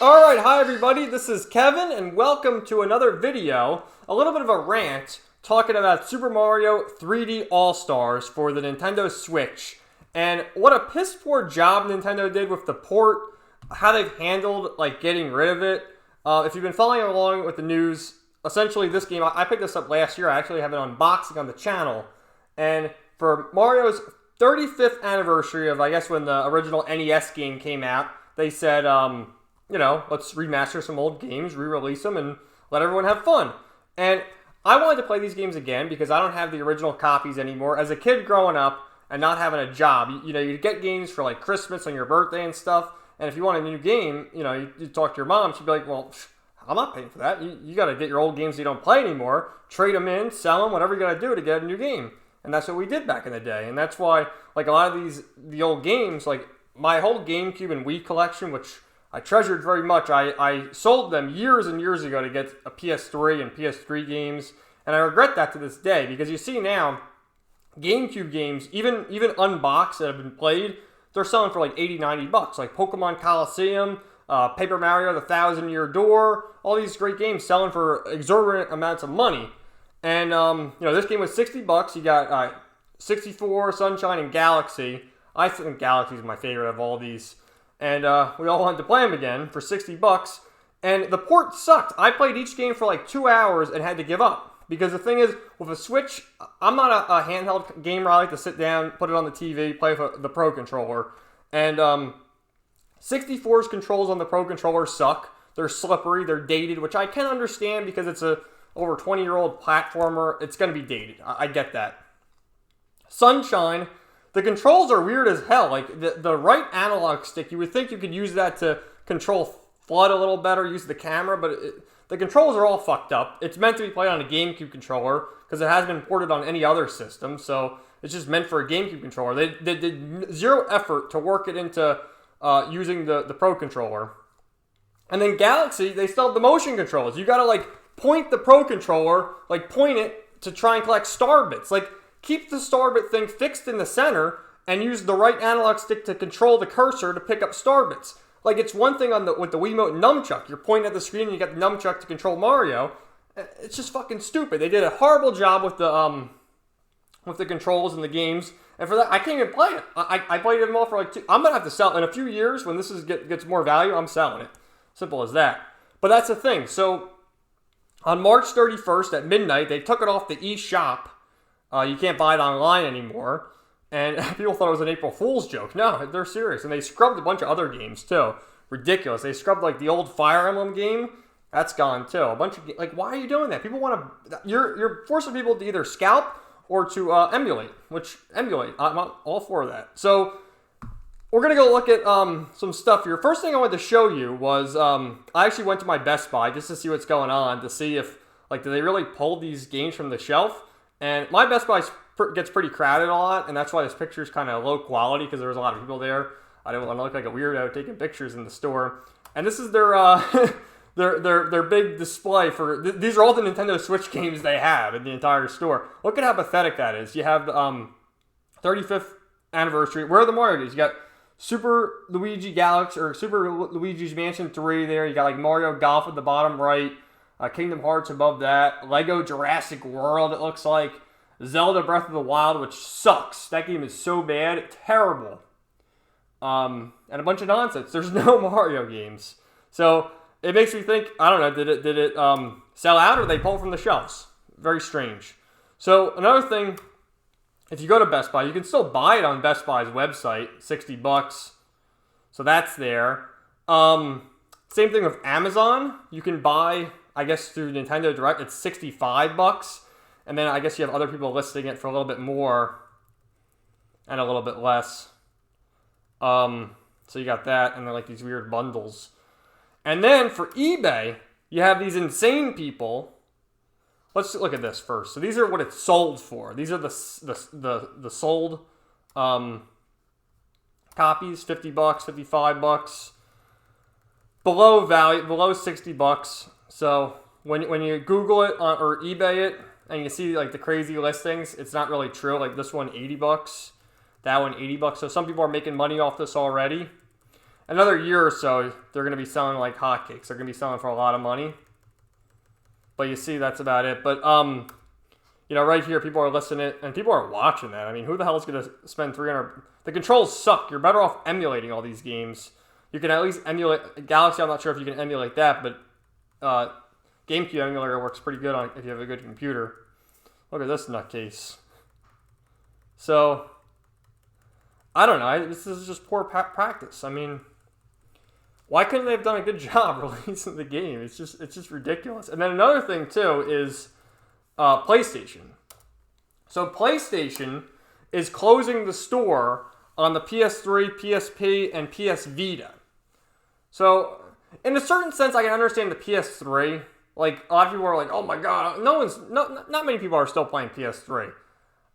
Alright, hi everybody, this is Kevin, and welcome to another video, a little bit of a rant, talking about Super Mario 3D All-Stars for the Nintendo Switch. And what a piss poor job Nintendo did with the port, how they've handled, getting rid of it. If you've been following along with the news, essentially this game, I picked this up last year, I actually have an unboxing on the channel. And for Mario's 35th anniversary of, I guess, when the original NES game came out, they said, let's remaster some old games, re-release them, and let everyone have fun. And I wanted to play these games again because I don't have the original copies anymore. As a kid growing up and not having a job, you'd get games for Christmas on your birthday and stuff. And if you want a new game, you talk to your mom, she'd be like, well, I'm not paying for that. You got to get your old games you don't play anymore, trade them in, sell them, whatever you got to do to get a new game. And that's what we did back in the day. And that's why, a lot of the old games, my whole GameCube and Wii collection, which I treasured very much. I sold them years and years ago to get a PS3 and PS3 games, and I regret that to this day because you see now, GameCube games, even unboxed that have been played, they're selling for $80-90, like Pokemon Coliseum, Paper Mario, The Thousand Year Door, all these great games selling for exorbitant amounts of money. And this game was $60. You got 64, Sunshine, and Galaxy. I think Galaxy is my favorite of all these. And we all wanted to play them again for $60. And the port sucked. I played each game for 2 hours and had to give up. Because the thing is, with a Switch, I'm not a handheld gamer. I like to sit down, put it on the TV, play with the Pro Controller. And 64's controls on the Pro Controller suck. They're slippery, they're dated, which I can understand because it's a over 20-year-old platformer. It's going to be dated. I get that. Sunshine, the controls are weird as hell. The right analog stick, you would think you could use that to control FLUDD a little better, use the camera, but the controls are all fucked up. It's meant to be played on a GameCube controller because it hasn't been ported on any other system, so it's just meant for a GameCube controller. They did zero effort to work it into using the Pro Controller. And then Galaxy, they still have the motion controls. You gotta point the Pro Controller, point it to try and collect star bits. Keep the star bit thing fixed in the center and use the right analog stick to control the cursor to pick up star bits. It's one thing with the Wiimote nunchuck. You're pointing at the screen and you got the nunchuck to control Mario. It's just fucking stupid. They did a horrible job with the controls and the games. And for that, I can't even play it. I played them all for I'm going to have to sell it. In a few years, when this gets more value, I'm selling it. Simple as that. But that's the thing. So on March 31st at midnight, they took it off the eShop. You can't buy it online anymore. And people thought it was an April Fool's joke. No, they're serious. And they scrubbed a bunch of other games, too. Ridiculous. They scrubbed, the old Fire Emblem game. That's gone, too. A bunch of... why are you doing that? People want to... You're forcing people to either scalp or to emulate. I'm all for that. So, we're going to go look at some stuff here. First thing I wanted to show you was... I actually went to my Best Buy just to see what's going on. To see if... do they really pull these games from the shelf? And my Best Buy gets pretty crowded a lot, and that's why this picture is kind of low quality, because there was a lot of people there. I didn't want to look like a weirdo taking pictures in the store. And this is their their big display for... These are all the Nintendo Switch games they have in the entire store. Look at how pathetic that is. You have the 35th anniversary. Where are the Mario games? You got Super Luigi Galaxy, or Super Luigi's Mansion 3 there. You got Mario Golf at the bottom right. Kingdom Hearts above that. Lego Jurassic World, it looks like. Zelda Breath of the Wild, which sucks. That game is so bad. Terrible. And a bunch of nonsense. There's no Mario games. So, it makes me think, I don't know, did it sell out or did they pull from the shelves? Very strange. So, another thing, if you go to Best Buy, you can still buy it on Best Buy's website, $60. So, that's there. Same thing with Amazon. You can buy... I guess through Nintendo Direct, it's $65. And then I guess you have other people listing it for a little bit more and a little bit less. So you got that, and they're these weird bundles. And then for eBay, you have these insane people. Let's look at this first. So these are what it's sold for. These are the sold copies, $50, $55. Below value, below $60. So when you Google it or eBay it and you see the crazy listings, it's not really true. This one $80, that one $80. So some people are making money off this already. another year or so, they're going to be selling like hotcakes. They're going to be selling for a lot of money. But you see, that's about it. But, right here, people are listening, and people are watching that. I mean, who the hell is going to spend $300? The controls suck. You're better off emulating all these games. You can at least emulate Galaxy. I'm not sure if you can emulate that, but GameCube emulator works pretty good on if you have a good computer. Look at this nutcase. So, I don't know. This is just poor practice. I mean, why couldn't they have done a good job releasing the game? It's just ridiculous. And then another thing too is PlayStation. So PlayStation is closing the store on the PS3, PSP, and PS Vita. So in a certain sense, I can understand the PS3. Like a lot of people are like, "Oh my god, not many people are still playing PS3."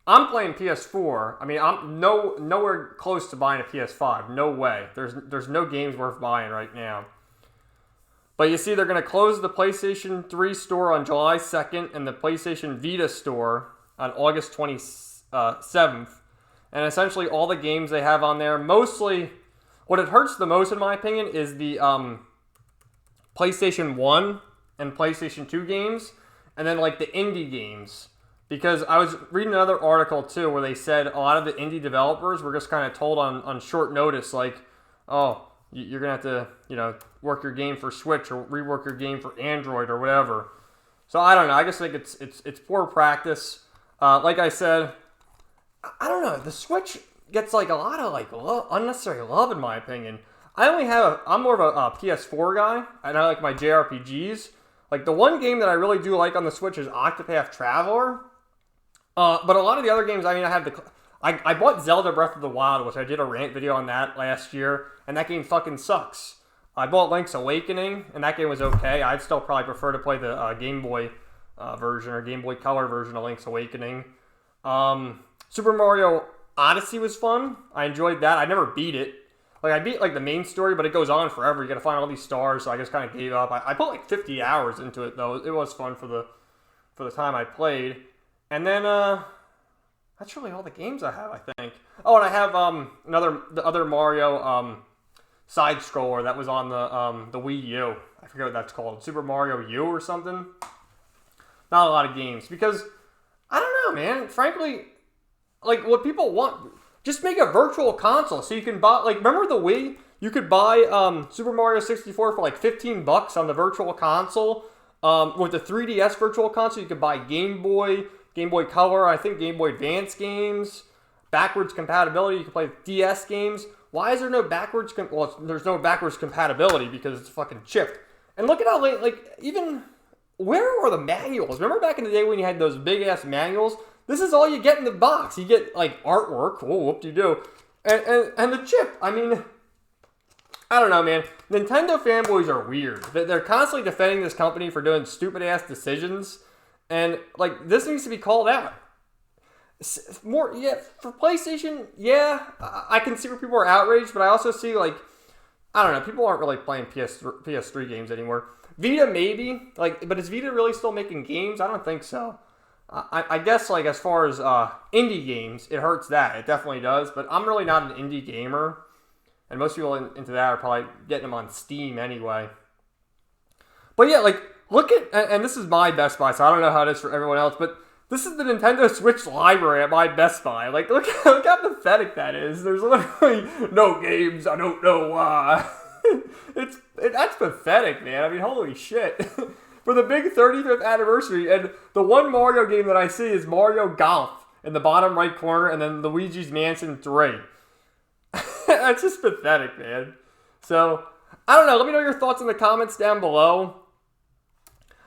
I'm playing PS4. I mean, I'm nowhere close to buying a PS5. No way. There's no games worth buying right now. But you see, they're going to close the PlayStation 3 store on July 2nd and the PlayStation Vita store on August 27th. And essentially all the games they have on there, mostly, what it hurts the most in my opinion is the PlayStation 1 and PlayStation 2 games, and then like the indie games. Because I was reading another article too where they said a lot of the indie developers were just kind of told on short notice, like, oh, you're going to have to, work your game for Switch or rework your game for Android or whatever. So I don't know. I just think it's poor practice. Like I said, I don't know. The Switch gets like a lot of unnecessary love in my opinion. I'm more of a PS4 guy, and I like my JRPGs. Like the one game that I really do like on the Switch is Octopath Traveler. But a lot of the other games, I mean, I bought Zelda Breath of the Wild, which I did a rant video on that last year, and that game fucking sucks. I bought Link's Awakening, and that game was okay. I'd still probably prefer to play the Game Boy version or Game Boy Color version of Link's Awakening. Super Mario Odyssey was fun. I enjoyed that. I never beat it. Like, I beat, like, the main story, but it goes on forever. You gotta find all these stars, so I just kind of gave up. I put, like, 50 hours into it, though. It was fun for the time I played. And then, that's really all the games I have, I think. Oh, and I have the other Mario side-scroller that was on the Wii U. I forget what that's called. Super Mario U or something. Not a lot of games. Because, I don't know, man. Frankly, like, what people want, just make a virtual console so you can buy, like, remember the Wii? You could buy Super Mario 64 for, like, $15 on the virtual console. With the 3DS virtual console, you could buy Game Boy Color, I think Game Boy Advance games, backwards compatibility. You can play DS games. Why is there no backwards? There's no backwards compatibility because it's fucking chipped. And look at how late, like, even where were the manuals? Remember back in the day when you had those big ass manuals? This is all you get in the box. You get like artwork. Oh, whoop-de-doo. And the chip. I mean, I don't know, man. Nintendo fanboys are weird. They're constantly defending this company for doing stupid ass decisions. And, like, this needs to be called out. For PlayStation, yeah, I can see where people are outraged, but I also see, like, I don't know, people aren't really playing PS3 games anymore. Vita, maybe, like, but is Vita really still making games? I don't think so. I guess, like, as far as indie games, it hurts that. It definitely does, but I'm really not an indie gamer, and most people into that are probably getting them on Steam anyway. But, yeah, like, look at, and this is my Best Buy, so I don't know how it is for everyone else, but this is the Nintendo Switch library at my Best Buy. Like, look how pathetic that is. There's literally no games. I don't know why. That's pathetic, man. I mean, holy shit. For the big 35th anniversary, and the one Mario game that I see is Mario Golf in the bottom right corner, and then Luigi's Mansion 3. That's just pathetic, man. So, I don't know. Let me know your thoughts in the comments down below.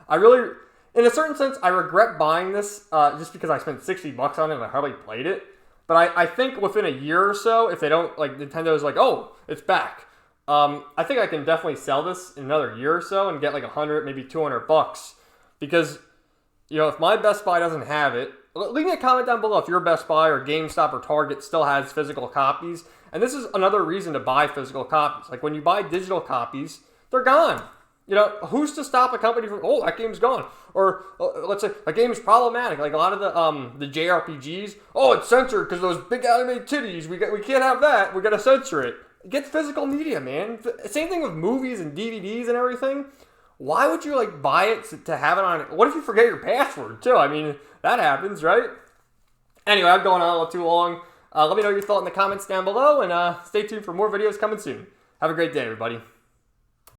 I really, in a certain sense, I regret buying this just because I spent $60 on it and I hardly played it. But I think within a year or so, if they don't, like, Nintendo's like, oh, it's back. I think I can definitely sell this in another year or so and get like $100, maybe $200. Because, if my Best Buy doesn't have it, leave me a comment down below if your Best Buy or GameStop or Target still has physical copies. And this is another reason to buy physical copies. Like, when you buy digital copies, they're gone. Who's to stop a company from, oh, that game's gone? Or let's say a game is problematic. Like a lot of the JRPGs, oh, it's censored because those big anime titties. We can't have that. We got to censor it. Get physical media, man. Same thing with movies and DVDs and everything. Why would you like buy it to have it on? What if you forget your password too? I mean, that happens, right? Anyway, I'm going on a little too long. Let me know your thought in the comments down below, and stay tuned for more videos coming soon. Have a great day, everybody.